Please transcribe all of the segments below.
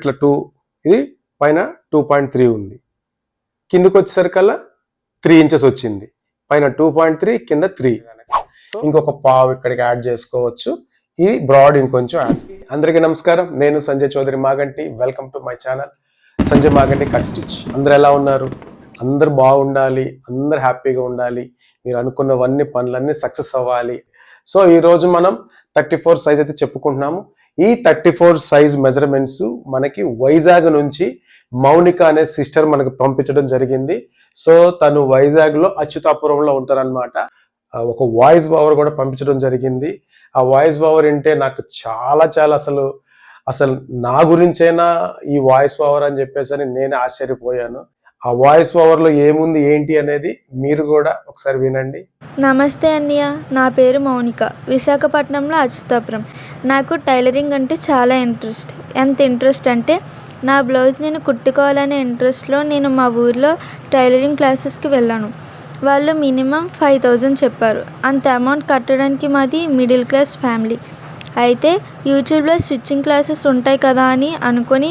ఇట్లా 2 ఇది పైన 2.3 ఉంది. కిందకి వచ్చేసరికల్లా 3 ఇంచెస్ వచ్చింది. పైన 2.3 కింద 3. ఇంకొక పావు ఇక్కడికి యాడ్ చేసుకోవచ్చు. ఈ బ్రాడ్ ఇంకొంచెం యాడ్. అందరికీ నమస్కారం, నేను Sanjay Chowdary Maganti. Welcome to my channel Sanjay Maganti cut stitch. అందరు ఎలా ఉన్నారు? అందరు బాగుండాలి, అందరు హ్యాపీగా ఉండాలి, మీరు అనుకున్నవన్నీ పనులన్నీ సక్సెస్ అవ్వాలి. సో ఈరోజు మనం 34 సైజ్ అయితే చెప్పుకుంటున్నాము. ఈ 34 సైజ్ మెజర్మెంట్స్ మనకి వైజాగ్ నుంచి మౌనిక అనే సిస్టర్ మనకు పంపించడం జరిగింది. సో తను వైజాగ్ లో అచ్యుతాపురంలో ఉంటారనమాట. ఒక వాయిస్ ఓవర్ కూడా పంపించడం జరిగింది. ఆ వాయిస్ ఓవర్ వింటే నాకు చాలా చాలా అసలు నా గురించైనా ఈ వాయిస్ ఓవర్ అని చెప్పేసి నేను ఆశ్చర్యపోయాను. ఆ వాయిస్ ఓవర్ లో ఏముంది ఏంటి అనేది మీరు కూడా ఒకసారి వినండి. నమస్తే అన్నయ్య, నా పేరు మౌనిక, విశాఖపట్నంలో అచ్యుతాపురం. నాకు టైలరింగ్ అంటే చాలా ఇంట్రెస్ట్. ఎంత ఇంట్రెస్ట్ అంటే నా బ్లౌజ్ నేను కుట్టుకోవాలనే ఇంట్రెస్ట్లో నేను మా ఊర్లో టైలరింగ్ క్లాసెస్కి వెళ్ళాను. వాళ్ళు మినిమం 5,000 చెప్పారు. అంత అమౌంట్ కట్టడానికి మాది మిడిల్ క్లాస్ ఫ్యామిలీ. అయితే యూట్యూబ్లో స్టిచ్చింగ్ క్లాసెస్ ఉంటాయి కదా అని అనుకొని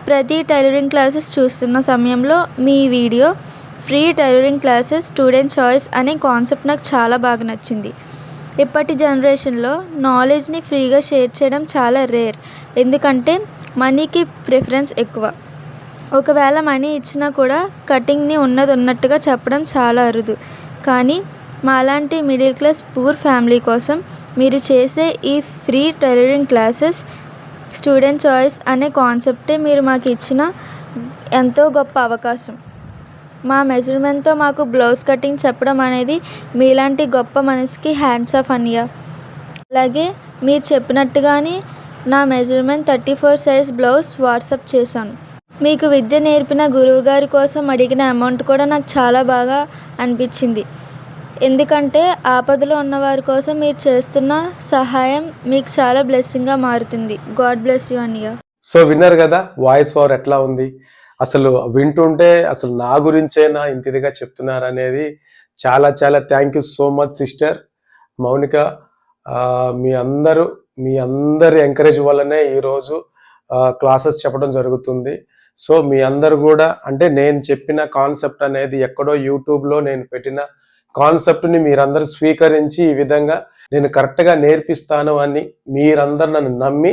ప్రతి టైలరింగ్ క్లాసెస్ చూస్తున్న సమయంలో మీ video free tailoring classes student choice అనే కాన్సెప్ట్ నాకు చాలా బాగా నచ్చింది. ఇప్పటి జనరేషన్లో నాలెడ్జ్ని ఫ్రీగా షేర్ చేయడం చాలా రేర్. ఎందుకంటే మనీకి ప్రిఫరెన్స్ ఎక్కువ. ఒకవేళ మనీ ఇచ్చినా కూడా కటింగ్ని ఉన్నట్టుగా చెప్పడం చాలా అరుదు. కానీ మాలాంటి మిడిల్ క్లాస్ పూర్ ఫ్యామిలీ కోసం మీరు చేసే ఈ free tailoring classes student choice అనే కాన్సెప్టే మీరు మాకు ఇచ్చిన ఎంతో గొప్ప అవకాశం. మా మెజర్మెంట్తో మాకు బ్లౌజ్ కటింగ్ చెప్పడం అనేది మీలాంటి గొప్ప మనసుకి హ్యాండ్స్ ఆఫ్ అన్నయ్య. అలాగే మీరు చెప్పినట్టుగానే నా మెజర్మెంట్ 34 సైజ్ బ్లౌజ్ వాట్సాప్ చేశాను. మీకు విద్య నేర్పిన గురువు గారి కోసం అడిగిన అమౌంట్ కూడా నాకు చాలా బాగా అనిపించింది. ఎందుకంటే ఆపదలో ఉన్నవారి కోసం మీరు చేస్తున్న సహాయం మీకు చాలా బ్లెస్సింగ్గా మారుతుంది. గాడ్ బ్లెస్ యూ అన్నయ్య. సో విన్నారు కదా వాయిస్ ఓవర్ ఎట్లా ఉంది? అసలు వింటుంటే అసలు నా గురించేనా ఇంత ఇదిగా చెప్తున్నారు అనేది చాలా చాలా thank you so much sister Mounika. మీ అందరి ఎంకరేజ్ వల్లనే ఈరోజు క్లాసెస్ చెప్పడం జరుగుతుంది. సో మీ అందరు కూడా అంటే నేను చెప్పిన కాన్సెప్ట్ అనేది ఎక్కడో యూట్యూబ్లో నేను పెట్టిన కాన్సెప్ట్ని మీరందరూ స్వీకరించి ఈ విధంగా నేను కరెక్ట్గా నేర్పిస్తాను అని మీరందరు నన్ను నమ్మి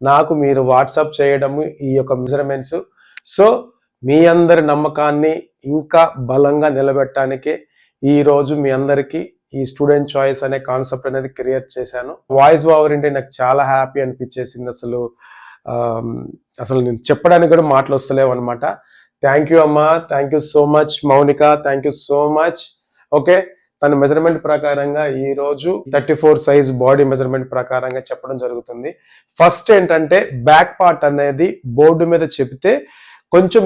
నాకు మీరు వాట్సాప్ చేయడము ఈ యొక్క మెజర్మెంట్స్. సో మీ అందరి నమ్మకాన్ని ఇంకా బలంగా నిలబెట్టడానికే ఈరోజు మీ అందరికీ ఈ స్టూడెంట్ చాయిస్ అనే కాన్సెప్ట్ అనేది క్రియేట్ చేశాను. వాయిస్ ఓవర్ అంటే నాకు చాలా హ్యాపీ అనిపించేసింది. అసలు నేను చెప్పడానికి కూడా మాటలు వస్తలేవు అనమాట. థ్యాంక్ యూ అమ్మా, thank you so much Mounika, thank you so much. Okay, తన మెజర్మెంట్ ప్రకారంగా ఈ రోజు 34 సైజ్ బాడీ మెజర్మెంట్ ప్రకారంగా చెప్పడం జరుగుతుంది. ఫస్ట్ ఏంటంటే బ్యాక్ పార్ట్ అనేది బోర్డు మీద చెప్తే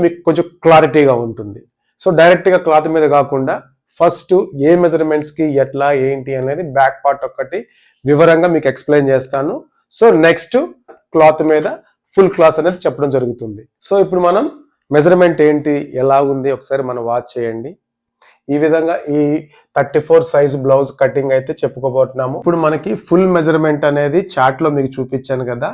మీకు కొంచెం క్లారిటీగా ఉంటుంది. సో డైరెక్ట్ గా క్లాత్ మీద కాకుండా ఫస్ట్ ఏ మెజర్మెంట్స్ కి ఎట్లా ఏంటి అనేది బ్యాక్ పార్ట్ ఒక్కటి వివరంగా మీకు ఎక్స్ప్లెయిన్ చేస్తాను. సో నెక్స్ట్ క్లాత్ మీద ఫుల్ క్లాస్ అనేది చెప్పడం జరుగుతుంది. సో ఇప్పుడు మనం మెజర్మెంట్ ఏంటి ఎలా ఉంది ఒకసారి మనం వాచ్ చేయండి. ఈ విధంగా ఈ 34 సైజ్ బ్లౌజ్ కటింగ్ అయితే చెప్పుకోబోతున్నాము. ఇప్పుడు మనకి ఫుల్ మెజర్మెంట్ అనేది చార్ట్ లో మీకు చూపించాను కదా,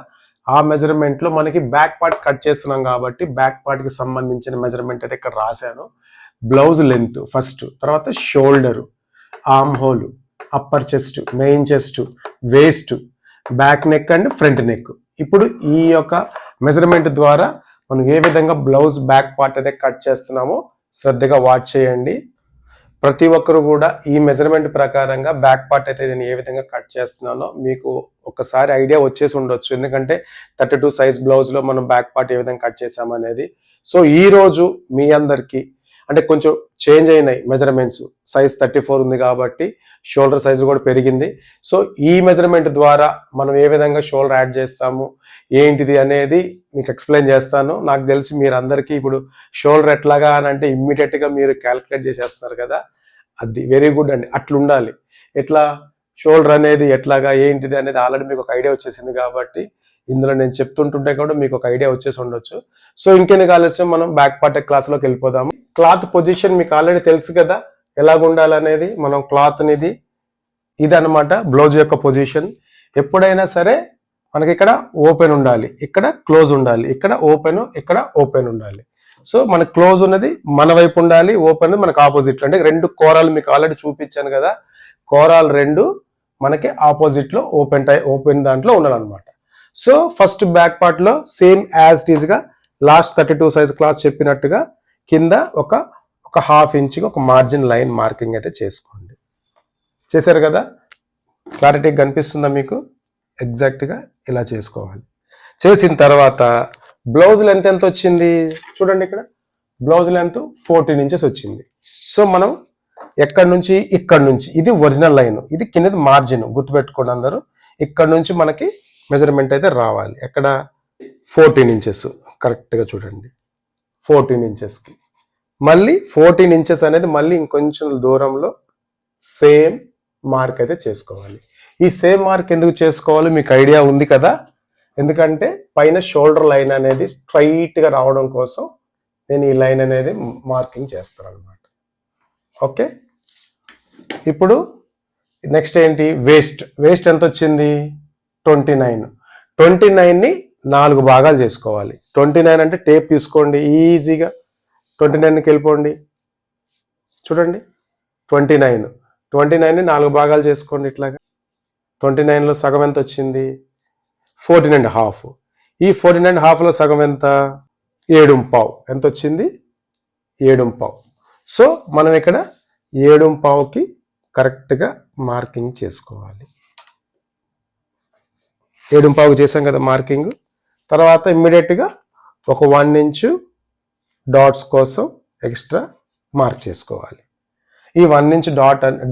ఆ మెజర్మెంట్ లో మనకి బ్యాక్ పార్ట్ కట్ చేస్తున్నాం కాబట్టి బ్యాక్ పార్ట్ కి సంబంధించిన మెజర్మెంట్ అయితే ఇక్కడ రాశాను. బ్లౌజ్ లెంత్ ఫస్ట్, తర్వాత shoulder, arm whole, upper chest, main chest, waste, back neck and front neck. ఇప్పుడు ఈ యొక్క మెజర్మెంట్ ద్వారా మనం ఏ విధంగా బ్లౌజ్ బ్యాక్ పార్ట్ అయితే కట్ చేస్తున్నామో శ్రద్ధగా వాచ్ చేయండి. ప్రతి ఒక్కరు కూడా ఈ మెజర్మెంట్ ప్రకారంగా బ్యాక్ పార్ట్ అయితే నేను ఏ విధంగా కట్ చేస్తున్నానో మీకు ఒకసారి ఐడియా వచ్చేసి ఉండొచ్చు. ఎందుకంటే 32 సైజ్ బ్లౌజ్ లో మనం బ్యాక్ పార్ట్ ఏ విధంగా కట్ చేసామనేది. సో ఈ రోజు మీ అందరికి అంటే కొంచెం చేంజ్ అయినాయి మెజర్మెంట్స్. సైజ్ 34 ఉంది కాబట్టి షోల్డర్ సైజు కూడా పెరిగింది. సో ఈ మెజర్మెంట్ ద్వారా మనం ఏ విధంగా షోల్డర్ యాడ్ చేస్తాము ఏంటిది అనేది మీకు ఎక్స్ప్లెయిన్ చేస్తాను. నాకు తెలిసి మీరు అందరికీ ఇప్పుడు షోల్డర్ ఎట్లాగా అని అంటే ఇమ్మీడియట్ గా మీరు క్యాలిక్యులేట్ చేసేస్తున్నారు కదా, అది వెరీ గుడ్ అండి. అట్లుండాలి. ఎట్లా షోల్డర్ అనేది ఎట్లాగా ఏంటిది అనేది ఆల్రెడీ మీకు ఒక ఐడియా వచ్చేసింది కాబట్టి ఇందులో నేను చెప్తుంటుంటే కూడా మీకు ఒక ఐడియా వచ్చేసి ఉండొచ్చు. సో ఇంకెందుకు ఆలస్యం, మనం బ్యాక్ పార్ట్ క్లాస్లోకి వెళ్ళిపోదాము. క్లాత్ పొజిషన్ మీకు ఆల్రెడీ తెలుసు కదా ఎలాగ ఉండాలనేది. మనం క్లాత్ అనేది ఇది అనమాట బ్లౌజ్ యొక్క పొజిషన్. ఎప్పుడైనా సరే మనకి ఇక్కడ ఓపెన్ ఉండాలి, ఇక్కడ క్లోజ్ ఉండాలి, ఇక్కడ ఓపెన్, ఇక్కడ ఓపెన్ ఉండాలి. సో మన క్లోజ్ ఉన్నది మన వైపు ఉండాలి, ఓపెన్ మనకు ఆపోజిట్లో. అంటే రెండు కోరాలు మీకు ఆల్రెడీ చూపించాను కదా, కోరాలు రెండు మనకి ఆపోజిట్ లో ఓపెన్ దాంట్లో ఉండాలన్నమాట. సో ఫస్ట్ బ్యాక్ పార్ట్ లో సేమ్ యాజ్ ఇట్ ఈజ్ గా లాస్ట్ 32 సైజ్ క్లాత్ చెప్పినట్టుగా కింద ఒక హాఫ్ ఇంచ్ ఒక మార్జిన్ లైన్ మార్కింగ్ అయితే చేసుకోండి. చేశారు కదా, క్లారిటీ కనిపిస్తుందా మీకు? ఎగ్జాక్ట్ గా ఇలా చేసుకోవాలి. చేసిన తర్వాత బ్లౌజ్ లెంత్ ఎంత వచ్చింది చూడండి, ఇక్కడ బ్లౌజ్ లెంత్ 14 ఇంచెస్ వచ్చింది. సో మనం ఎక్కడి నుంచి ఇక్కడ నుంచి, ఇది ఒరిజినల్ లైన్, ఇది కిందది మార్జిన్, గుర్తుపెట్టుకోండి అందరూ. ఇక్కడ నుంచి మనకి మెజర్మెంట్ అయితే రావాలి. ఎక్కడ 14 ఇంచెస్ కరెక్ట్గా చూడండి, 14 ఇంచెస్కి మళ్ళీ 14 ఇంచెస్ అనేది మళ్ళీ ఇంకొంచెం దూరంలో సేమ్ మార్క్ అయితే చేసుకోవాలి. ఈ సేమ్ మార్క్ ఎందుకు చేసుకోవాలి మీకు ఐడియా ఉంది కదా, ఎందుకంటే పైన షోల్డర్ లైన్ అనేది స్ట్రైట్గా రావడం కోసం నేను ఈ లైన్ అనేది మార్కింగ్ చేస్తాను అనమాట. ఓకే, ఇప్పుడు నెక్స్ట్ ఏంటి, వేస్ట్ ఎంత వచ్చింది 29. 29ని 4 భాగాలు చేసుకోవాలి. 29 అంటే టేప్ తీసుకోండి, ఈజీగా 29కి వెళ్ళిపోండి. చూడండి 29ని 4 భాగాలు చేసుకోండి ఇట్లాగా. 29లో సగం ఎంత వచ్చింది 14.5. ఈ 14.5లో సగం ఎంత 7.5. ఎంత వచ్చింది 7.5. సో మనం ఇక్కడ 7.5కి కరెక్ట్గా మార్కింగ్ చేసుకోవాలి. 7.5 చేసాం కదా మార్కింగ్. తర్వాత ఇమ్మీడియట్గా ఒక 1 ఇంచు డాట్స్ కోసం ఎక్స్ట్రా మార్క్ చేసుకోవాలి. ఈ 1 ఇంచ్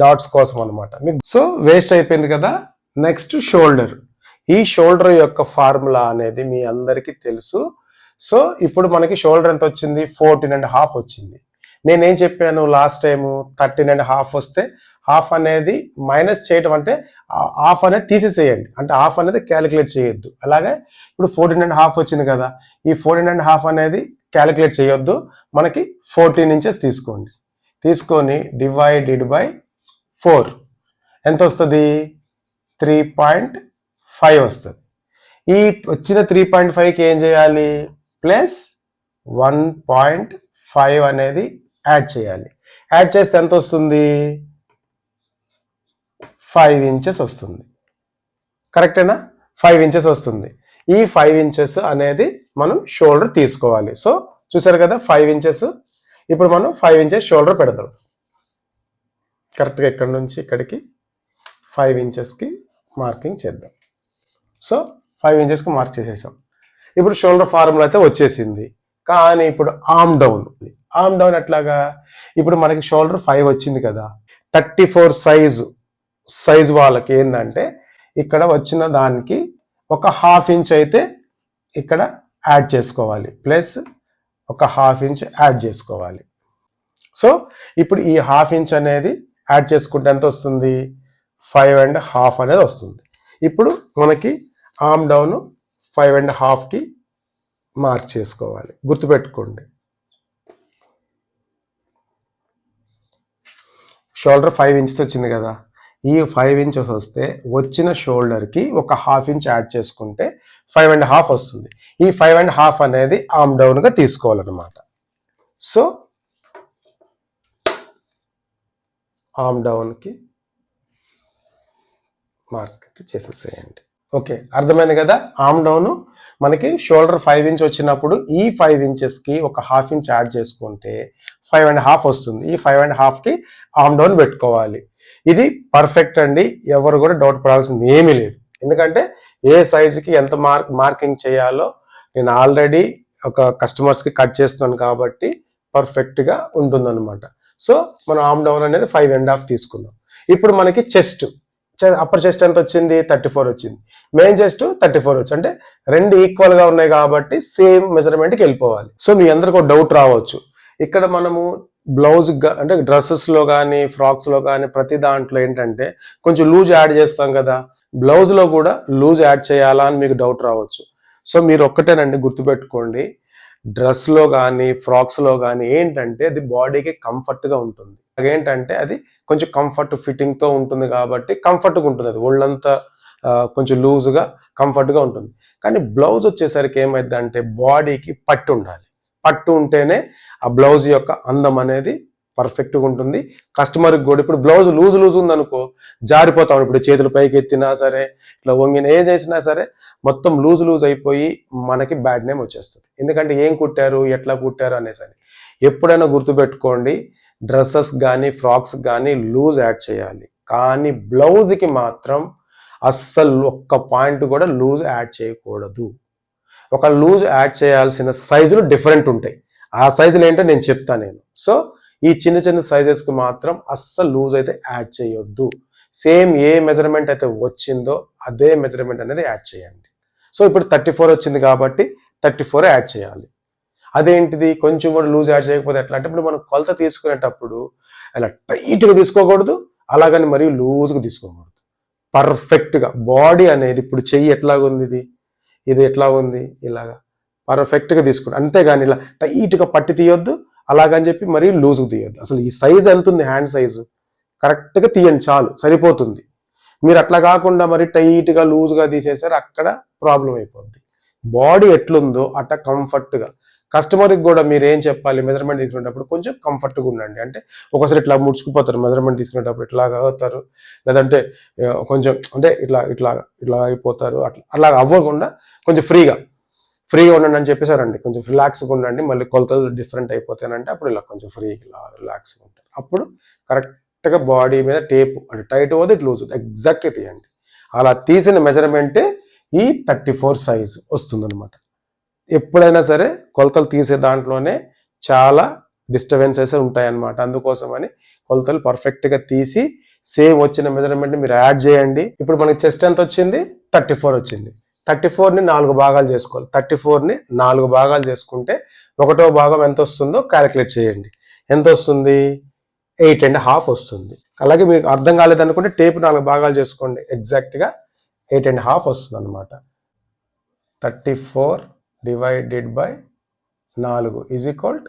డాట్స్ కోసం అనమాట మీకు. సో వేస్ట్ అయిపోయింది కదా. Next shoulder. ఈ షోల్డర్ యొక్క ఫార్ములా అనేది మీ అందరికీ తెలుసు. సో ఇప్పుడు మనకి షోల్డర్ ఎంత వచ్చింది 14.5 వచ్చింది. నేనేం చెప్పాను లాస్ట్ టైము 13.5 వస్తే హాఫ్ అనేది మైనస్ చేయటం అంటే హాఫ్ అనేది తీసేసేయండి, అంటే హాఫ్ అనేది క్యాలిక్యులేట్ చేయొద్దు. అలాగే ఇప్పుడు 14.5 వచ్చింది కదా, ఈ 14.5 అనేది క్యాలిక్యులేట్ చేయొద్దు, మనకి 14 ఇంచెస్ తీసుకోండి. తీసుకొని డివైడెడ్ బై 4 ఎంత వస్తుంది 3.5 వస్తుంది. ఈ వచ్చిన 3.5కి ఏం చేయాలి, ప్లస్ 1.5 అనేది యాడ్ చేయాలి. యాడ్ చేస్తే ఎంత వస్తుంది 5 ఇంచెస్ వస్తుంది. కరెక్టేనా, 5 ఇంచెస్ వస్తుంది. ఈ 5 ఇంచెస్ అనేది మనం షోల్డర్ తీసుకోవాలి. సో చూసారు కదా 5 ఇంచెస్. ఇప్పుడు మనం 5 ఇంచెస్ షోల్డర్ పెడదాం. కరెక్ట్గా ఇక్కడ నుంచి ఇక్కడికి 5 ఇంచెస్కి మార్కింగ్ చేద్దాం. సో 5 ఇంచెస్కి మార్క్ చేసేసాం. ఇప్పుడు షోల్డర్ ఫార్ములా అయితే వచ్చేసింది. కానీ ఇప్పుడు ఆర్మ్ డౌన్ ఎట్లాగా, ఇప్పుడు మనకి షోల్డర్ 5 వచ్చింది కదా, 34 సైజ్ వాళ్ళకి ఏంటంటే ఇక్కడ వచ్చిన దానికి ఒక హాఫ్ ఇంచ్ అయితే ఇక్కడ యాడ్ చేసుకోవాలి, ప్లస్ ఒక హాఫ్ ఇంచ్ యాడ్ చేసుకోవాలి. సో ఇప్పుడు ఈ హాఫ్ ఇంచ్ అనేది యాడ్ చేసుకుంటే ఎంత వస్తుంది 5.5 అనేది వస్తుంది. ఇప్పుడు మనకి ఆర్మ్ డౌన్ 5.5కి మార్క్ చేసుకోవాలి, గుర్తుపెట్టుకోండి. షోల్డర్ 5 ఇంచెస్ వచ్చింది కదా, ఈ 5 ఇంచెస్ వస్తే వచ్చిన షోల్డర్కి ఒక హాఫ్ ఇంచ్ యాడ్ చేసుకుంటే 5.5 వస్తుంది. ఈ 5.5 అనేది ఆర్మ్ డౌన్గా తీసుకోవాలన్నమాట. సో ఆర్మ్ డౌన్కి మార్క్ చేసేసేయండి. ఓకే, అర్థమైంది కదా. ఆర్మ్ డౌన్ మనకి షోల్డర్ 5 ఇంచ్ వచ్చినప్పుడు ఈ 5 ఇంచెస్కి ఒక హాఫ్ ఇంచ్ యాడ్ చేసుకుంటే 5.5 వస్తుంది. ఈ 5.5కి ఆర్మ్ డౌన్ పెట్టుకోవాలి. ఇది పర్ఫెక్ట్ అండి, ఎవరు కూడా డౌట్ పడాల్సింది ఏమీ లేదు. ఎందుకంటే ఏ సైజుకి ఎంత మార్కింగ్ చేయాలో నేను ఆల్రెడీ ఒక కస్టమర్స్కి కట్ చేస్తున్నాను కాబట్టి పర్ఫెక్ట్గా ఉంటుందన్నమాట. సో మనం ఆర్మ్ డౌన్ అనేది 5.5 తీసుకున్నాం. ఇప్పుడు మనకి అప్పర్ చెస్ట్ ఎంత వచ్చింది 34 వచ్చింది, మెయిన్ చెస్ట్ 34 వచ్చి, అంటే రెండు ఈక్వల్గా ఉన్నాయి కాబట్టి సేమ్ మెజర్మెంట్కి వెళ్ళిపోవాలి. సో మీ అందరికి ఒక డౌట్ రావచ్చు, ఇక్కడ మనము బ్లౌజ్ అంటే డ్రెస్సెస్లో కానీ ఫ్రాక్స్లో కానీ ప్రతి దాంట్లో ఏంటంటే కొంచెం లూజ్ యాడ్ చేస్తాం కదా, బ్లౌజ్లో కూడా లూజ్ యాడ్ చేయాలా అని మీకు డౌట్ రావచ్చు. సో మీరు ఒక్కటేనండి గుర్తుపెట్టుకోండి, డ్రెస్లో కానీ ఫ్రాక్స్లో కానీ ఏంటంటే అది బాడీకి కంఫర్ట్గా ఉంటుంది. ఏంటంటే అది కొంచెం కంఫర్ట్ ఫిట్టింగ్తో ఉంటుంది కాబట్టి కంఫర్ట్గా ఉంటుంది, అది ఒళ్ళంతా కొంచెం లూజ్గా కంఫర్ట్గా ఉంటుంది. కానీ బ్లౌజ్ వచ్చేసరికి ఏమైందంటే బాడీకి పట్టు ఉండాలి. పట్టు ఉంటేనే ఆ బ్లౌజ్ యొక్క అందం అనేది పర్ఫెక్ట్గా ఉంటుంది. కస్టమర్కి కూడా ఇప్పుడు బ్లౌజ్ లూజ్ ఉందనుకో జారిపోతాం. ఇప్పుడు చేతులు పైకి ఎత్తినా సరే, ఇట్లా వంగిన ఏం చేసినా సరే మొత్తం లూజ్ అయిపోయి మనకి బ్యాడ్ నేమ్ వచ్చేస్తుంది. ఎందుకంటే ఏం కుట్టారు, ఎట్లా కుట్టారు అనేసి. ఎప్పుడైనా గుర్తుపెట్టుకోండి, డ్రెస్సెస్ కానీ ఫ్రాక్స్ కానీ లూజ్ యాడ్ చేయాలి. కానీ బ్లౌజ్కి మాత్రం అస్సలు ఒక్క పాయింట్ కూడా లూజ్ యాడ్ చేయకూడదు. ఒక లూజ్ యాడ్ చేయాల్సిన సైజులు డిఫరెంట్ ఉంటాయి. ఆ సైజులు ఏంటో నేను చెప్తాను. సో ఈ చిన్న సైజెస్కి మాత్రం అస్సలు లూజ్ అయితే యాడ్ చేయొద్దు. సేమ్ ఏ మెజర్మెంట్ అయితే వచ్చిందో అదే మెజర్మెంట్ అనేది యాడ్ చేయండి. సో ఇప్పుడు 34 వచ్చింది కాబట్టి 34 యాడ్ చేయాలి. అదేంటిది కొంచెం కూడా లూజ్ యాడ్ చేయకపోతే ఎట్లా అంటే, ఇప్పుడు మనం కొలత తీసుకునేటప్పుడు అలా టైట్గా తీసుకోకూడదు, అలాగని మరీ లూజ్గా తీసుకోకూడదు. పర్ఫెక్ట్గా బాడీ అనేది ఇప్పుడు చెయ్యి ఎట్లాగుంది, ఇది ఎట్లా ఉంది, ఇలాగా పర్ఫెక్ట్గా తీసుకుంటాం. అంతేగాని ఇలా టైట్గా పట్టి తీయొద్దు, అలాగని చెప్పి మరీ లూజ్గా తీయొద్దు. అసలు ఈ సైజ్ ఎంత ఉంది, హ్యాండ్ సైజు కరెక్ట్గా తీయండి, చాలు, సరిపోతుంది. మీరు అట్లా కాకుండా మరి టైట్గా లూజ్గా తీసేసారు, అక్కడ ప్రాబ్లం అయిపోద్ది. బాడీ ఎట్లుందో అట్ట కంఫర్ట్గా. కస్టమర్కి కూడా మీరు ఏం చెప్పాలి, మెజర్మెంట్ తీసుకునేటప్పుడు కొంచెం కంఫర్ట్గా ఉండండి. అంటే ఒకసారి ఇట్లా ముడుచుకుపోతారు మెజర్మెంట్ తీసుకునేటప్పుడు, ఇట్లా అవుతారు, లేదంటే కొంచెం అంటే ఇట్లా అయిపోతారు. అట్లా అవ్వకుండా కొంచెం ఫ్రీగా ఉండండి అని చెప్పేసారండి. కొంచెం రిలాక్స్గా ఉండండి, మళ్ళీ కొలతలు డిఫరెంట్ అయిపోతానంటే అప్పుడు ఇలా కొంచెం ఫ్రీగా రిలాక్స్గా ఉంటారు. అప్పుడు కరెక్ట్గా బాడీ మీద టేప్ అంటే టైట్ పోతే ఇట్ లూజ్ ఎగ్జాక్ట్గా తీయండి. అలా తీసిన మెజర్మెంటే ఈ 34 సైజు వస్తుందన్నమాట. ఎప్పుడైనా సరే కొలతలు తీసే దాంట్లోనే చాలా డిస్టర్బెన్సెస్ ఉంటాయన్నమాట. అందుకోసమని కొలతలు పర్ఫెక్ట్గా తీసి సేమ్ వచ్చిన మెజర్మెంట్ని మీరు యాడ్ చేయండి. ఇప్పుడు మనకి చెస్ట్ ఎంత వచ్చింది, 34 వచ్చింది. 34ని 4 భాగాలు చేసుకోవాలి. 34ని 4 భాగాలు చేసుకుంటే 1వ భాగం ఎంత వస్తుందో క్యాలిక్యులేట్ చేయండి. ఎంత వస్తుంది, 8.5 వస్తుంది. అలాగే మీకు అర్థం కాలేదనుకుంటే టేప్ 4 భాగాలు చేసుకోండి, ఎగ్జాక్ట్గా 8.5 వస్తుంది అనమాట. 34 divided by 4 is equal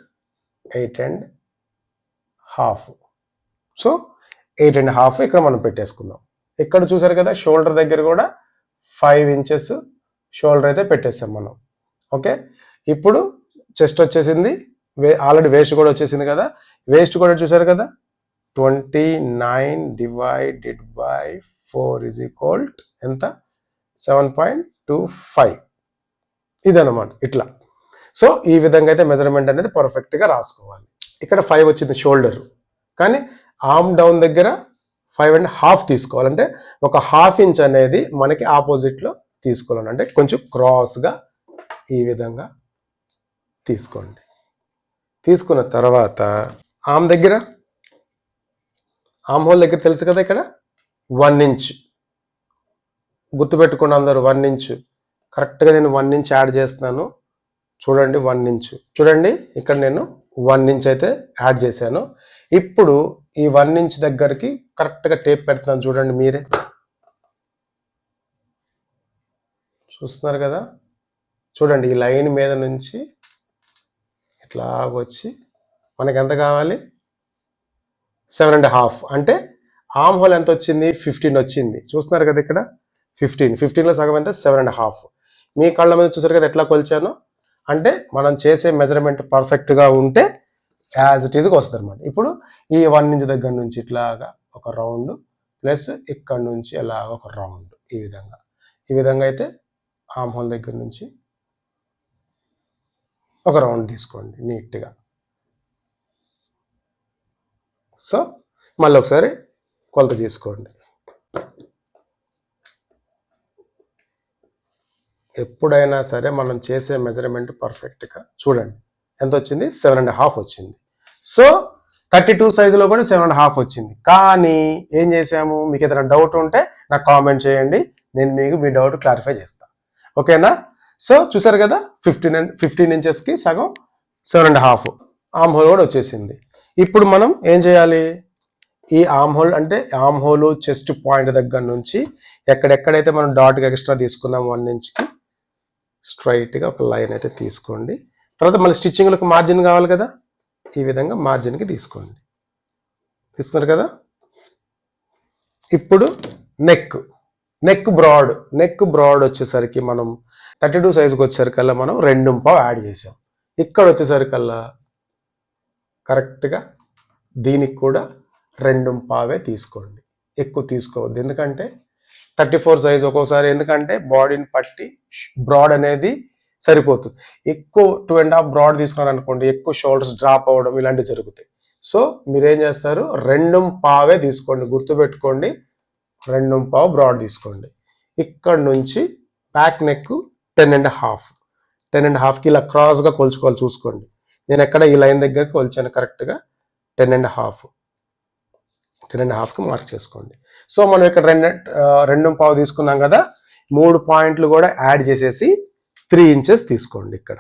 8.5. So 8.5 ఇక్కడ మనం పెట్టేసుకుందాం. ఇక్కడ చూసారు కదా షోల్డర్ దగ్గర కూడా 5 ఇంచెస్ షోల్డర్ అయితే పెట్టేసాం మనం. ఓకే, ఇప్పుడు చెస్ట్ వచ్చేసింది, ఆల్రెడీ వేస్ట్ కూడా వచ్చేసింది కదా. వేస్ట్ కూడా చూసారు కదా, 29 డివైడెడ్ బై 4 ఈజ్ ఈక్వల్ ఎంత, 7.25. ఇదన్నమాట ఇట్లా. సో ఈ విధంగా అయితే మెజర్మెంట్ అనేది పర్ఫెక్ట్గా రాసుకోవాలి. ఇక్కడ 5 వచ్చింది షోల్డర్, కానీ ఆర్మ్ డౌన్ దగ్గర 5.5 తీసుకోవాలంటే ఒక 1/2 ఇంచ్ అనేది మనకి ఆపోజిట్లో తీసుకోవాలి. అంటే కొంచెం క్రాస్గా ఈ విధంగా తీసుకోండి. తీసుకున్న తర్వాత ఆర్మ్ దగ్గర, ఆర్మ్ హోల్ దగ్గర తెలుసు కదా, ఇక్కడ 1 ఇంచ్ గుర్తుపెట్టుకోండి అందరూ. 1 ఇంచ్ కరెక్ట్గా నేను 1 ఇంచ్ యాడ్ చేస్తున్నాను. చూడండి 1 ఇంచ్, చూడండి ఇక్కడ నేను 1 ఇంచ్ అయితే యాడ్ చేశాను. ఇప్పుడు ఈ 1 ఇంచ్ దగ్గరికి కరెక్ట్గా టేప్ పెడుతున్నాను, చూడండి మీరే చూస్తున్నారు కదా. చూడండి ఈ లైన్ మీద నుంచి ఇట్లా వచ్చి మనకి ఎంత కావాలి, 7.5. అంటే ఆర్మ్ హోల్ ఎంత వచ్చింది, 15 వచ్చింది. చూస్తున్నారు కదా ఇక్కడ 15లో సగం ఎంత, 7.5. మీ కళ్ళ మీద చూసారు కదా ఎట్లా కొలిచాను. అంటే మనం చేసే మెజర్మెంట్ పర్ఫెక్ట్గా ఉంటే యాజ్ ఇట్ ఈజ్గా వస్తుంది అనమాట. ఇప్పుడు ఈ 1 ఇంచ్ దగ్గర నుంచి ఇట్లాగా ఒక రౌండ్, ప్లస్ ఇక్కడ నుంచి అలా ఒక రౌండ్, ఈ విధంగా అయితే ఆర్మ్ హోల్ దగ్గర నుంచి ఒక రౌండ్ తీసుకోండి నీట్గా. సో మళ్ళీ ఒకసారి కొలత చేసుకోండి. ఎప్పుడైనా సరే మనం చేసే మెజర్మెంట్ పర్ఫెక్ట్గా చూడండి. ఎంత వచ్చింది, 7.5 వచ్చింది. సో 32 సైజులో కూడా 7.5 వచ్చింది. కానీ ఏం చేసాము, మీకు ఏదైనా డౌట్ ఉంటే నాకు కామెంట్ చేయండి, నేను మీకు మీ డౌట్ క్లారిఫై చేస్తాను. ఓకేనా. సో చూసారు కదా 15 ఇంచెస్కి సగం 7.5 ఆర్మ్ హోల్ కూడా వచ్చేసింది. ఇప్పుడు మనం ఏం చేయాలి, ఈ ఆర్మ్ హోల్ అంటే ఆర్మ్ హోల్ చెస్ట్ పాయింట్ దగ్గర నుంచి ఎక్కడెక్కడైతే మనం డాట్కి ఎక్స్ట్రా తీసుకున్నాం 1 ఇంచ్కి స్ట్రైట్గా ఒక లైన్ అయితే తీసుకోండి. తర్వాత మళ్ళీ స్టిచ్చింగ్లకు మార్జిన్ కావాలి కదా, ఈ విధంగా మార్జిన్కి తీసుకోండి. తీస్తున్నారు కదా. ఇప్పుడు నెక్ నెక్ బ్రాడ్ వచ్చేసరికి మనం 32 సైజుకి వచ్చేసరికల్లా మనం 2.5 యాడ్ చేసాం. ఇక్కడ వచ్చేసరికల్లా కరెక్ట్గా దీనికి కూడా 2.5 తీసుకోండి, ఎక్కువ తీసుకోవద్దు. ఎందుకంటే 34 సైజ్ ఒక్కోసారి, ఎందుకంటే బాడీని పట్టి బ్రాడ్ అనేది సరిపోతుంది. ఎక్కువ 2.5 బ్రాడ్ తీసుకున్నారు అనుకోండి, ఎక్కువ షోల్డర్స్ డ్రాప్ అవ్వడం ఇలాంటివి జరుగుతాయి. సో మీరేం చేస్తారు, 2.5 తీసుకోండి, గుర్తుపెట్టుకోండి. 2.5 బ్రాడ్ తీసుకోండి. ఇక్కడ నుంచి బ్యాక్ నెక్ 10.5కి ఇలా క్రాస్గా కొలుచుకోవాలి, చూసుకోండి. నేను ఎక్కడ ఈ లైన్ దగ్గరికి కొలిచాను, కరెక్ట్గా 10.5కి మార్క్ చేసుకోండి. సో మనం ఇక్కడ 2.5 తీసుకున్నాం కదా, 3 పాయింట్లు కూడా యాడ్ చేసేసి 3 ఇంచెస్ తీసుకోండి. ఇక్కడ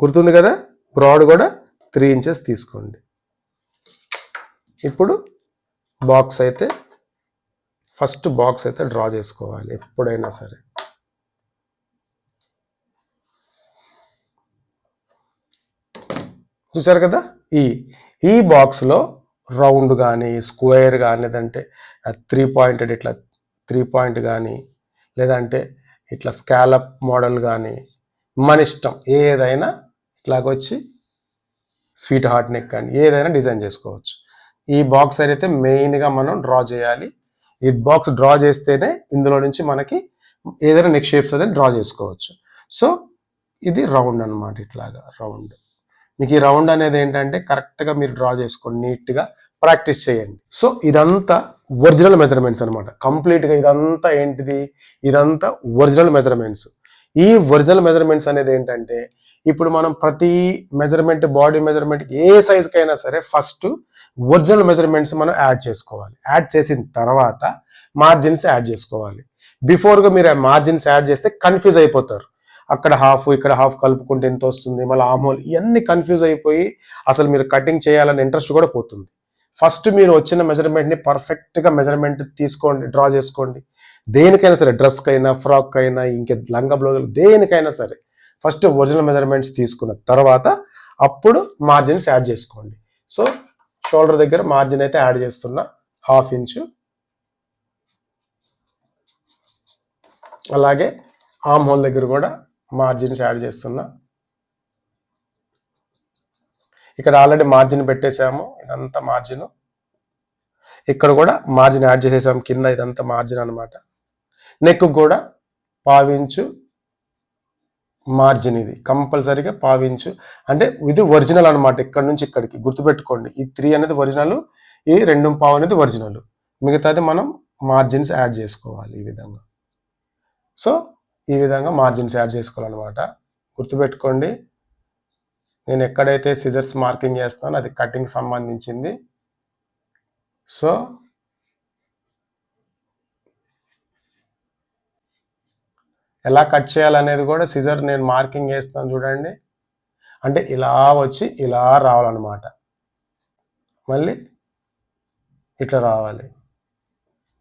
గుర్తుంది కదా, బ్రాడ్ కూడా 3 ఇంచెస్ తీసుకోండి. ఇప్పుడు ఫస్ట్ బాక్స్ అయితే డ్రా చేసుకోవాలి ఎప్పుడైనా సరే. చూసారు కదా, ఈ బాక్స్లో రౌండ్ కానీ స్క్వేర్ కానీ, లేదంటే 3 పాయింటెడ్ ఇట్లా 3 పాయింట్ కానీ, లేదంటే ఇట్లా స్కాలప్ మోడల్ కానీ, మన ఇష్టం ఏదైనా, ఇట్లాగొచ్చి స్వీట్ హార్ట్ నెక్ కానీ ఏదైనా డిజైన్ చేసుకోవచ్చు. ఈ బాక్స్ అయితే మెయిన్గా మనం డ్రా చేయాలి. ఈ బాక్స్ డ్రా చేస్తేనే ఇందులో నుంచి మనకి ఏదైనా నెక్ షేప్స్ అనేది డ్రా చేసుకోవచ్చు. సో ఇది రౌండ్ అనమాట, ఇట్లాగా రౌండ్. మీకు ఈ రౌండ్ అనేది ఏంటంటే కరెక్ట్గా మీరు డ్రా చేసుకోండి, నీట్గా ప్రాక్టీస్ చేయండి. సో ఇదంతా ఒరిజినల్ మెజర్మెంట్స్ అనమాట. కంప్లీట్గా ఇదంతా ఏంటిది, ఇదంతా ఒరిజినల్ మెజర్మెంట్స్. ఈ ఒరిజినల్ మెజర్మెంట్స్ అనేది ఏంటంటే, ఇప్పుడు మనం ప్రతి మెజర్మెంట్, బాడీ మెజర్మెంట్ ఏ సైజుకైనా సరే ఫస్ట్ ఒరిజినల్ మెజర్మెంట్స్ మనం యాడ్ చేసుకోవాలి. యాడ్ చేసిన తర్వాత మార్జిన్స్ యాడ్ చేసుకోవాలి. బిఫోర్గా మీరు ఆ మార్జిన్స్ యాడ్ చేస్తే కన్ఫ్యూజ్ అయిపోతారు. అక్కడ హాఫ్ ఇక్కడ హాఫ్ కలుపుకుంటే ఎంత వస్తుంది, మళ్ళీ ఆమ్ హోల్, ఇవన్నీ కన్ఫ్యూజ్ అయిపోయి అసలు మీరు కటింగ్ చేయాలనే ఇంట్రెస్ట్ కూడా పోతుంది. ఫస్ట్ మీరు వచ్చిన మెజర్మెంట్ని పర్ఫెక్ట్గా మెజర్మెంట్ తీసుకోండి, డ్రా చేసుకోండి. దేనికైనా సరే, డ్రెస్కి అయినా, ఫ్రాక్ అయినా, ఇంకే లంగా బ్లౌజులు, దేనికైనా సరే ఫస్ట్ ఒరిజినల్ మెజర్మెంట్స్ తీసుకున్న తర్వాత అప్పుడు మార్జిన్స్ యాడ్ చేసుకోండి. సో షోల్డర్ దగ్గర మార్జిన్ అయితే యాడ్ చేస్తున్నా 1/2 ఇంచు. అలాగే ఆమ్ హోల్ దగ్గర కూడా మార్జిన్స్ యాడ్ చేస్తున్నా. ఇక్కడ ఆల్రెడీ మార్జిన్ పెట్టేసాము, ఇదంతా మార్జిన్. ఇక్కడ కూడా మార్జిన్ యాడ్ చేసేసాము కింద, ఇదంతా మార్జిన్ అనమాట. నెక్ కూడా 1/2 ఇంచు మార్జిన్, ఇది కంపల్సరీగా 1/2 ఇంచు. అంటే ఇది ఒరిజినల్ అనమాట, ఇక్కడ నుంచి ఇక్కడికి గుర్తుపెట్టుకోండి. ఈ 3 అనేది ఒరిజినల్, ఈ 2.5 అనేది ఒరిజినల్. మిగతాది మనం మార్జిన్స్ యాడ్ చేసుకోవాలి ఈ విధంగా. సో ఈ విధంగా మార్జిన్స్ యాడ్ చేసుకోవాలన్నమాట. గుర్తుపెట్టుకోండి, నేను ఎక్కడైతే సిజర్స్ మార్కింగ్ చేస్తానో అది కటింగ్ సంబంధించింది. సో ఎలా కట్ చేయాలనేది కూడా సిజర్ నేను మార్కింగ్ చేస్తాను చూడండి. అంటే ఇలా వచ్చి ఇలా రావాలన్నమాట, మళ్ళీ ఇట్లా రావాలి,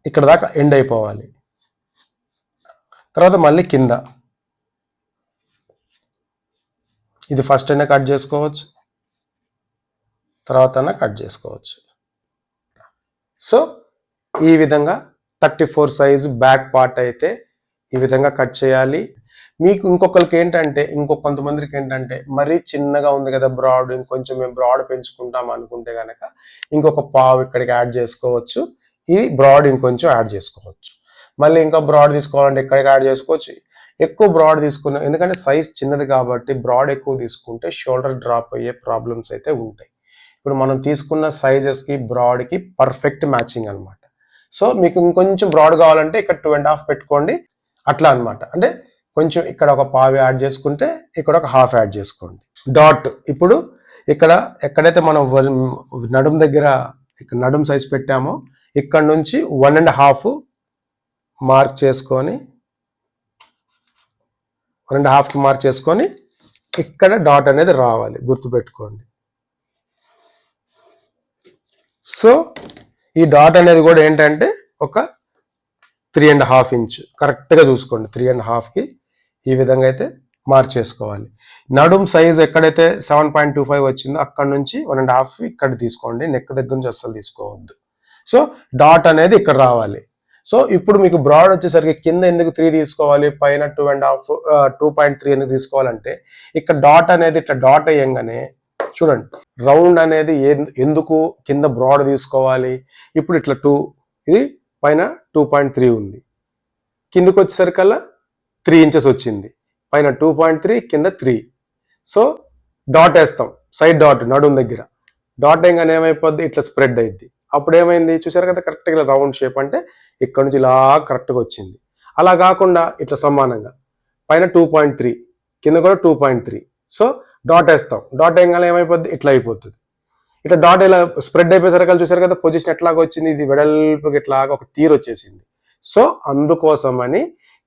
ఇక్కడ దాకా ఎండ్ అయిపోవాలి. తర్వాత మళ్ళీ కింద, ఇది ఫస్ట్ అయినా కట్ చేసుకోవచ్చు, తర్వాత అయినా కట్ చేసుకోవచ్చు. సో ఈ విధంగా 34 సైజు బ్యాక్ పార్ట్ అయితే ఈ విధంగా కట్ చేయాలి. మీకు కొంతమందికి ఏంటంటే మరీ చిన్నగా ఉంది కదా బ్రాడ్, ఇంకొంచెం మేము బ్రాడ్ పెంచుకుంటాం అనుకుంటే కనుక ఇంకొక పావు ఇక్కడికి యాడ్ చేసుకోవచ్చు. ఈ బ్రాడ్ ఇంకొంచెం యాడ్ చేసుకోవచ్చు. మళ్ళీ ఇంకా బ్రాడ్ తీసుకోవాలంటే ఇక్కడికి యాడ్ చేసుకోవచ్చు. ఎక్కువ బ్రాడ్ తీసుకున్నాం ఎందుకంటే సైజ్ చిన్నది కాబట్టి, బ్రాడ్ ఎక్కువ తీసుకుంటే షోల్డర్ డ్రాప్ అయ్యే ప్రాబ్లమ్స్ అయితే ఉంటాయి. ఇప్పుడు మనం తీసుకున్న సైజెస్కి బ్రాడ్కి పర్ఫెక్ట్ మ్యాచింగ్ అనమాట. సో మీకు ఇంకొంచెం బ్రాడ్ కావాలంటే ఇక్కడ 2.5 పెట్టుకోండి, అట్లా అనమాట. అంటే కొంచెం ఇక్కడ ఒక పావు యాడ్ చేసుకుంటే ఇక్కడ ఒక 1/2 యాడ్ చేసుకోండి. డాట్, ఇప్పుడు ఇక్కడ ఎక్కడైతే మనం నడుం దగ్గర ఇక్కడ నడుం సైజ్ పెట్టామో ఇక్కడ నుంచి 1.5 మార్క్ చేసుకొని, 1.5కి మార్క్ చేసుకొని ఇక్కడ డాట్ అనేది రావాలి, గుర్తుపెట్టుకోండి. సో ఈ డాట్ అనేది కూడా ఏంటంటే ఒక 3.5 ఇంచు కరెక్ట్గా చూసుకోండి. 3.5కి ఈ విధంగా అయితే మార్క్ చేసుకోవాలి. నడుం సైజ్ ఎక్కడైతే 7.25 వచ్చిందో అక్కడ నుంచి 1.5 ఇక్కడ తీసుకోండి, నెక్ దగ్గర నుంచి అస్సలు తీసుకోవద్దు. సో డాట్ అనేది ఇక్కడ రావాలి. సో ఇప్పుడు మీకు బ్రాడ్ వచ్చేసరికి కింద ఎందుకు 3 తీసుకోవాలి, పైన 2.5 2.3 ఎందుకు తీసుకోవాలంటే ఇక్కడ డాట్ అనేది ఇట్లా డాట్ అయ్యంగానే చూడండి రౌండ్ అనేది ఎందుకు కింద బ్రాడ్ తీసుకోవాలి. ఇప్పుడు ఇట్లా 2 ఇది పైన 2.3 ఉంది, కిందకి వచ్చేసరికల్లా 3 ఇంచెస్ వచ్చింది, పైన 2.3 కింద 3. సో డాట్ వేస్తాం, సైడ్ డాట్ నడుము దగ్గర డాట్ వేయగానే ఏమైపోద్ది ఇట్లా స్ప్రెడ్ అయింది. అప్పుడు ఏమైంది చూసారు కదా, కరెక్ట్గా ఇలా రౌండ్ షేప్ అంటే ఇక్కడ నుంచి ఇలా కరెక్ట్గా వచ్చింది. అలా కాకుండా ఇట్లా సమానంగా పైన 2.3 కింద కూడా 2.3. సో డాట్ వేస్తాం, డాట్ వేయగానే ఏమైపోద్ది ఇట్లా అయిపోతుంది. ఇట్లా డాట్ ఇలా స్ప్రెడ్ అయిపోయేసరికి చూసారు కదా పొజిషన్ ఎట్లాగా వచ్చింది, ఇది వెడల్పుగా ఇట్లాగా ఒక తీరు వచ్చేసింది. సో అందుకోసమని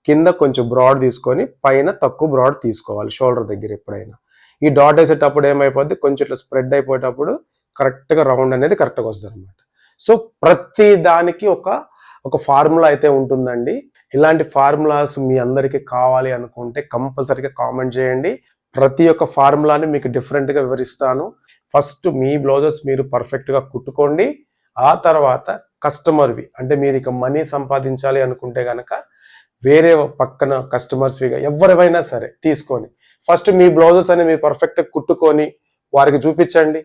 కింద కొంచెం బ్రాడ్ తీసుకొని పైన తక్కువ బ్రాడ్ తీసుకోవాలి షోల్డర్ దగ్గర. ఎప్పుడైనా ఈ డాట్ వేసేటప్పుడు ఏమైపోద్ది కొంచెం ఇట్లా స్ప్రెడ్ అయిపోయేటప్పుడు కరెక్ట్గా రౌండ్ అనేది కరెక్ట్గా వస్తుంది అనమాట. సో ప్రతి దానికి ఒక ఫార్ములా అయితే ఉంటుందండి. ఇలాంటి ఫార్ములాస్ మీ అందరికీ కావాలి అనుకుంటే కంపల్సరీగా కామెంట్ చేయండి. ప్రతి ఒక్క ఫార్ములాని మీకు డిఫరెంట్గా వివరిస్తాను. ఫస్ట్ మీ బ్లౌజెస్ మీరు పర్ఫెక్ట్గా కుట్టుకోండి. ఆ తర్వాత కస్టమర్వి అంటే మీరు ఇక మనీ సంపాదించాలి అనుకుంటే కనుక వేరే పక్కన కస్టమర్స్విగా ఎవరివైనా సరే తీసుకొని ఫస్ట్ మీ బ్లౌజెస్ అని మీరు పర్ఫెక్ట్గా కుట్టుకొని వారికి చూపించండి.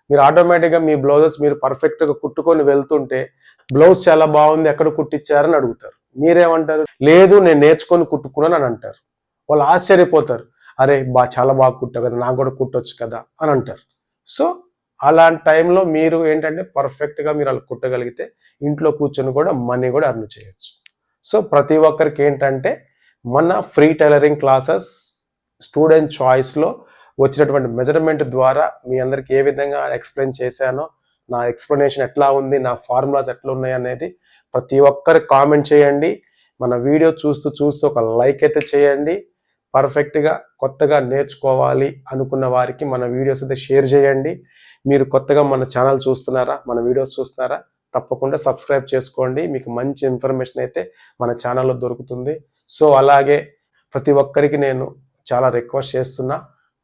మీరు ఆటోమేటిక్గా మీ బ్లౌజెస్ మీరు పర్ఫెక్ట్గా కుట్టుకొని వెళ్తుంటే బ్లౌజ్ చాలా బాగుంది ఎక్కడ కుట్టించారని అడుగుతారు. మీరేమంటారు, లేదు నేను నేర్చుకొని కుట్టుకున్నాను అని అంటారు. వాళ్ళు ఆశ్చర్యపోతారు, అరే చాలా బాగా కుట్టావు కదా, నాకు కూడా కుట్టొచ్చు కదా అని అంటారు. సో అలాంటి టైంలో మీరు ఏంటంటే పర్ఫెక్ట్గా మీరు అలా కుట్టగలిగితే ఇంట్లో కూర్చొని కూడా మనీ కూడా అర్న్ చేయొచ్చు. సో ప్రతి ఒక్కరికి ఏంటంటే మన ఫ్రీ టైలరింగ్ క్లాసెస్ స్టూడెంట్ చాయిస్లో వచ్చినటువంటి మెజర్మెంట్ ద్వారా మీ అందరికి ఏ విధంగా ఎక్స్ప్లెయిన్ చేశానో, నా ఎక్స్ప్లెనేషన్ ఎట్లా ఉంది, నా ఫార్ములాస్ ఎట్లా ఉన్నాయి అనేది ప్రతి ఒక్కరు కామెంట్ చేయండి. మన వీడియో చూస్తూ ఒక లైక్ అయితే చేయండి. పర్ఫెక్ట్గా కొత్తగా నేర్చుకోవాలి అనుకున్న వారికి మన వీడియోస్ అయితే షేర్ చేయండి. మీరు కొత్తగా మన ఛానల్ చూస్తున్నారా, మన వీడియోస్ చూస్తున్నారా, తప్పకుండా సబ్స్క్రైబ్ చేసుకోండి. మీకు మంచి ఇన్ఫర్మేషన్ అయితే మన ఛానల్లో దొరుకుతుంది. సో అలాగే ప్రతి ఒక్కరికి నేను చాలా రిక్వెస్ట్ చేస్తున్నా,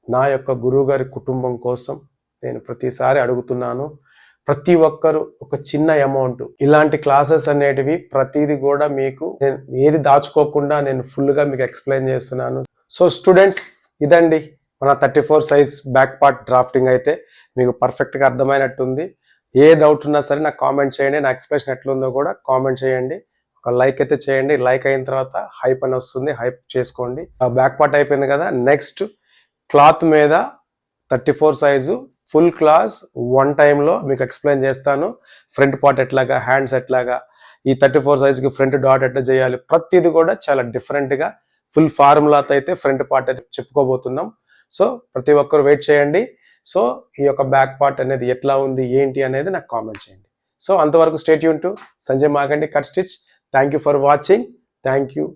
నా యొక్క గురువుగారి కుటుంబం కోసం నేను ప్రతిసారి అడుగుతున్నాను, ప్రతి ఒక్కరు ఒక చిన్న అమౌంట్ ఇలాంటి క్లాసెస్ అనేటివి ప్రతిదీ కూడా మీకు నేను ఏది దాచుకోకుండా నేను ఫుల్గా మీకు ఎక్స్ప్లెయిన్ చేస్తున్నాను. సో స్టూడెంట్స్ ఇదండి మన 34 సైజ్ బ్యాక్ పార్ట్ డ్రాఫ్టింగ్ అయితే మీకు పర్ఫెక్ట్గా అర్థమైనట్టుంది. ఏ డౌట్ ఉన్నా సరే నాకు కామెంట్ చేయండి, నా ఎక్స్ప్రెషన్ ఎట్లుందో కూడా కామెంట్ చేయండి. ఒక లైక్ అయితే చేయండి. లైక్ అయిన తర్వాత హైప్ అని వస్తుంది, హైప్ చేసుకోండి. బ్యాక్ పార్ట్ అయిపోయింది కదా, నెక్స్ట్ క్లాత్ మీద 34 సైజు ఫుల్ క్లాస్ 1 టైంలో మీకు ఎక్స్ప్లెయిన్ చేస్తాను. ఫ్రంట్ పార్ట్ ఎట్లాగా, హ్యాండ్స్ ఎట్లాగా, ఈ 34 సైజుకి ఫ్రంట్ డాట్ ఎట్లా చేయాలి, ప్రతిది కూడా చాలా డిఫరెంట్గా ఫుల్ ఫార్ములాతో అయితే ఫ్రంట్ పార్ట్ అయితే చెప్పుకోబోతున్నాం. సో ప్రతి ఒక్కరు వెయిట్ చేయండి. సో ఈ యొక్క బ్యాక్ పార్ట్ అనేది ఎట్లా ఉంది ఏంటి అనేది నాకు కామెంట్ చేయండి. సో అంతవరకు stay tune to Sanjay మాగండి cut stitch. Thank you for watching. Thank you.